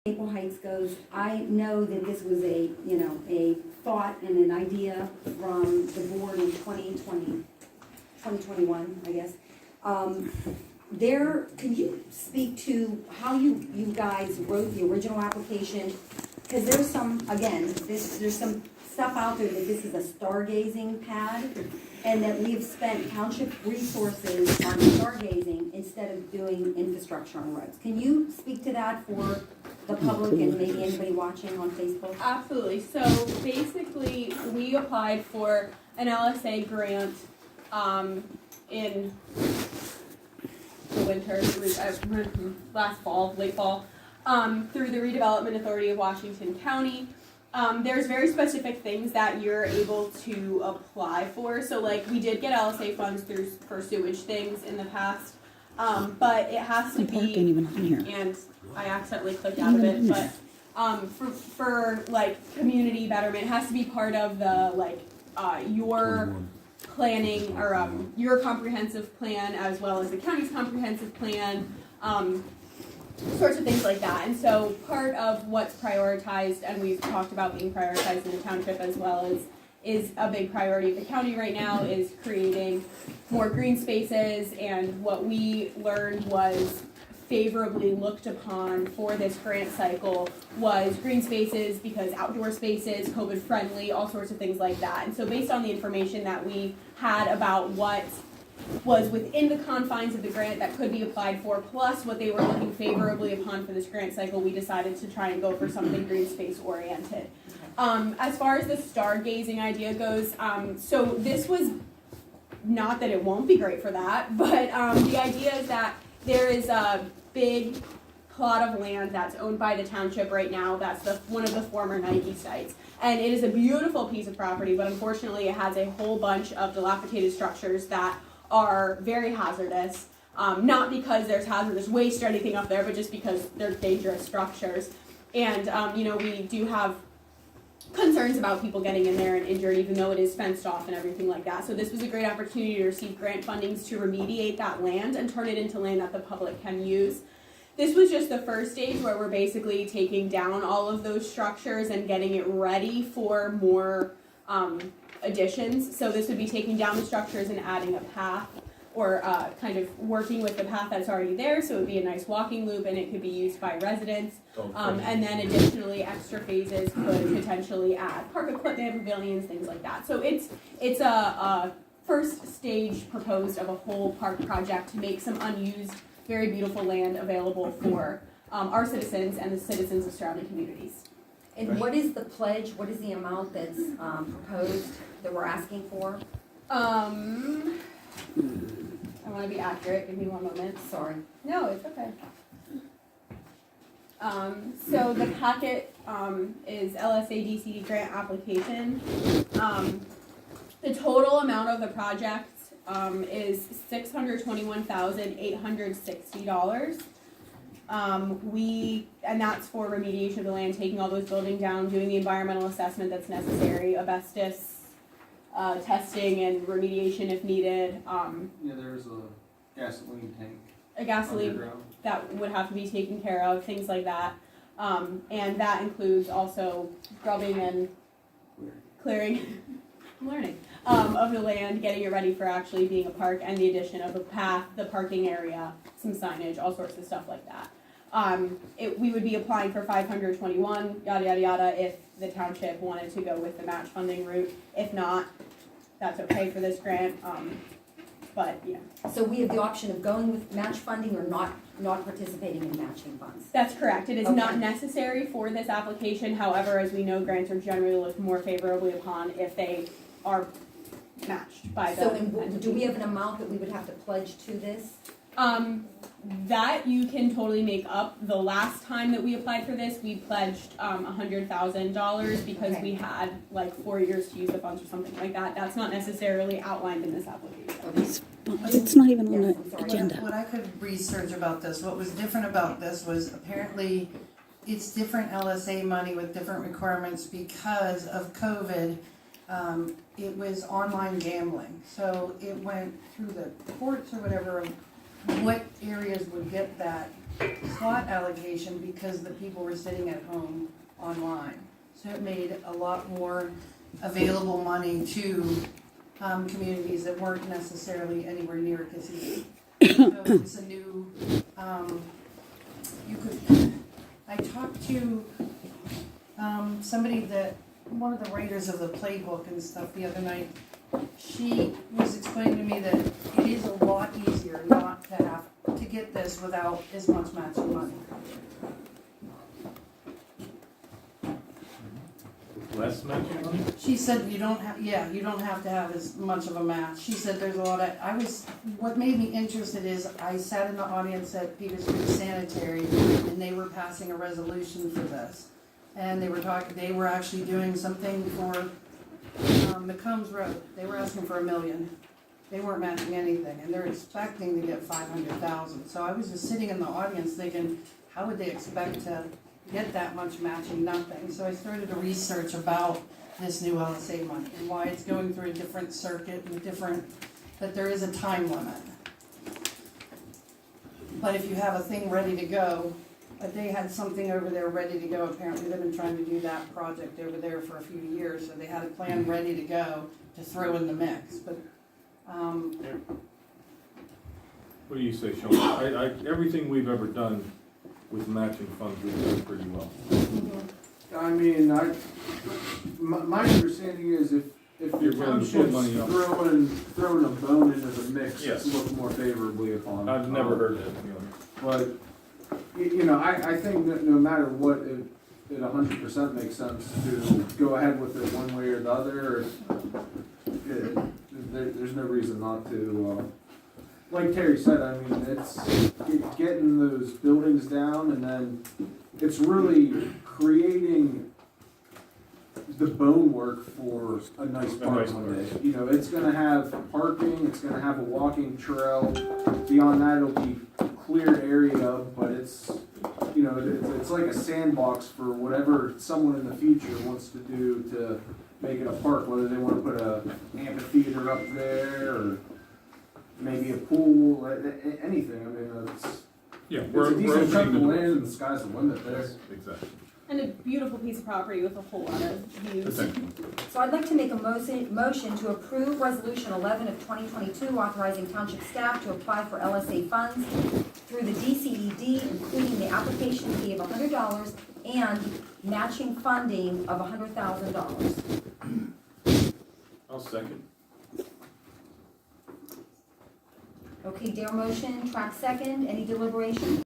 Maple Heights goes, I know that this was a thought and an idea from the board in 2021, I guess. Can you speak to how you guys wrote the original application? Because there's some, again, there's some stuff out there that this is a stargazing pad, and that we've spent township resources on stargazing instead of doing infrastructure on roads. Can you speak to that for the public and maybe anybody watching on Facebook? Absolutely. So basically, we applied for an LSA grant in the winter, last fall, late fall, through the Redevelopment Authority of Washington County. There's very specific things that you're able to apply for. So like we did get LSA funds for sewage things in the past, but it has to be, even on here. and I accidentally clicked out of it, but for like community betterment, it has to be part of the your planning or your comprehensive plan as well as the county's comprehensive plan, sorts of things like that. And so part of what's prioritized, and we've talked about being prioritized in the township as well, is a big priority of the county right now, is creating more green spaces. And what we learned was favorably looked upon for this grant cycle was green spaces, because outdoor spaces, COVID friendly, all sorts of things like that. And so based on the information that we had about what was within the confines of the grant that could be applied for, plus what they were looking favorably upon for this grant cycle, we decided to try and go for something green space oriented. As far as the stargazing idea goes, so this was not that it won't be great for that, but the idea is that there is a big plot of land that's owned by the township right now. That's one of the former Nike sites. And it is a beautiful piece of property, but unfortunately it has a whole bunch of dilapidated structures that are very hazardous. Not because there's hazardous waste or anything up there, but just because they're dangerous structures. And we do have concerns about people getting in there and injured, even though it is fenced off and everything like that. So this was a great opportunity to receive grant fundings to remediate that land and turn it into land that the public can use. This was just the first stage where we're basically taking down all of those structures and getting it ready for more additions. So this would be taking down the structures and adding a path, or kind of working with the path that's already there, so it would be a nice walking loop and it could be used by residents. And then additionally, extra phases could potentially add park equipment, pavilions, things like that. So it's a first stage proposed of a whole park project to make some unused, very beautiful land available for our citizens and the citizens of surrounding communities. And what is the pledge? What is the amount that's proposed that we're asking for? I want to be accurate. Give me one moment. Sorry. No, it's okay. So the packet is LSA DCD grant application. The total amount of the project is $621,860. And that's for remediation of the land, taking all those buildings down, doing the environmental assessment that's necessary, asbestos testing and remediation if needed. There's a gasoline tank. A gasoline underground that would have to be taken care of, things like that. And that includes also grubbing and clearing, I'm learning, of the land, getting it ready for actually being a park, and the addition of a path, the parking area, some signage, all sorts of stuff like that. We would be applying for 521, yada, yada, yada, if the township wanted to go with the match funding route. If not, that's okay for this grant. But yeah. So we have the option of going with match funding or not participating in matching funds. That's correct. It is Okay. not necessary for this application. However, as we know, grants are generally looked more favorably upon if they are matched by the entity. Do we have an amount that we would have to pledge to this? That you can totally make up. The last time that we applied for this, we pledged $100,000 because Okay. we had like 4 years to use the funds or something like that. That's not necessarily outlined in this application. It's not even on Yes, the I'm sorry. agenda. What I could research about this, what was different about this was apparently it's different LSA money with different requirements because of COVID. It was online gambling, so it went through the courts or whatever of what areas would get that slot allocation because the people were sitting at home online. So it made a lot more available money to communities that weren't necessarily anywhere near Kissimmee. So it's a new, I talked to somebody one of the writers of the playbook and stuff the other night. She was explaining to me that it is a lot easier not to have to get this without as much matching money. Less matching money? She said you don't have to have as much of a match. She said there's a lot of, what made me interested is I sat in the audience at Peters Creek Sanitary and they were passing a resolution for this. And they were actually doing something for McCombs Road. They were asking for $1 million. They weren't matching anything and they're expecting to get 500,000. So I was just sitting in the audience thinking, how would they expect to get that much matching? Nothing. So I started to research about this new LSA money and why it's going through a different circuit and that there is a time limit. But if you have a thing ready to go, but they had something over there ready to go. Apparently they've been trying to do that project over there for a few years, so they had a plan ready to go to throw in the mix. But What do you say, Sean? Everything we've ever done with matching funds, we've done pretty well. I mean, my understanding is if You're the willing to put township's money up. throwing a bone into the mix, Yes. it's looked more favorably upon. I've never heard that, you know. But, I think that no matter what, it 100% makes sense to go ahead with it one way or the other. There's no reason not to. Like Terry said, I mean, it's getting those buildings down, and then it's really creating the bone work for a nice park one day. It's gonna have parking, it's gonna have a walking trail. Beyond that, it'll be cleared area, but it's like a sandbox for whatever someone in the future wants to do to make it a park, whether they want to put an amphitheater up there or maybe a pool, anything. I mean, it's a decent chunk of land and the sky's the limit there. Yes, exactly. And a beautiful piece of property with a whole lot of views. So I'd like to make a motion to approve Resolution 11 of 2022, authorizing township staff to apply for LSA funds through the DCED, including the application fee of $100 and matching funding of $100,000. I'll second. Okay, Dale motion, Track second, any deliberation?